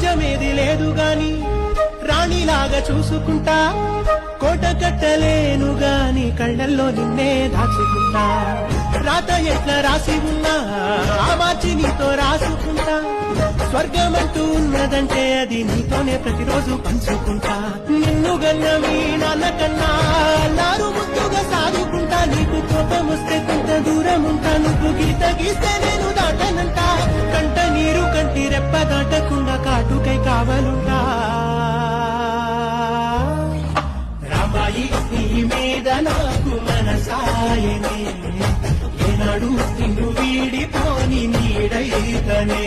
రాజ్యమేది లేదు గాని రాణిలాగా చూసుకుంటా, కోట కట్టలేను గాని కళ్ళల్లో నిన్నే దాచుకుంటా. రాత ఎట్లా రాసి ఉన్నా ఆ మార్చి నీతో రాసుకుంటా. స్వర్గమంటూ ఉన్నదంటే అది నీతోనే ప్రతిరోజు పంచుకుంటా. నిన్ను గన్న మీ నాన్న కన్నా అల్లారు ముద్దుగా సాదుకుంటా. నీకు కోపం వస్తే కొంత దూరం ఉంటా, నువ్వు గీత గీస్తే నేను దాటనంట. కంట నీరు కంటి రెప్ప దాటకుండా కాటుకై కావలుంటా. రామాయి నీ మీద నాకు మనసాయనే, ఏనాడు నిన్ను వీడిపోని నీడైతనే.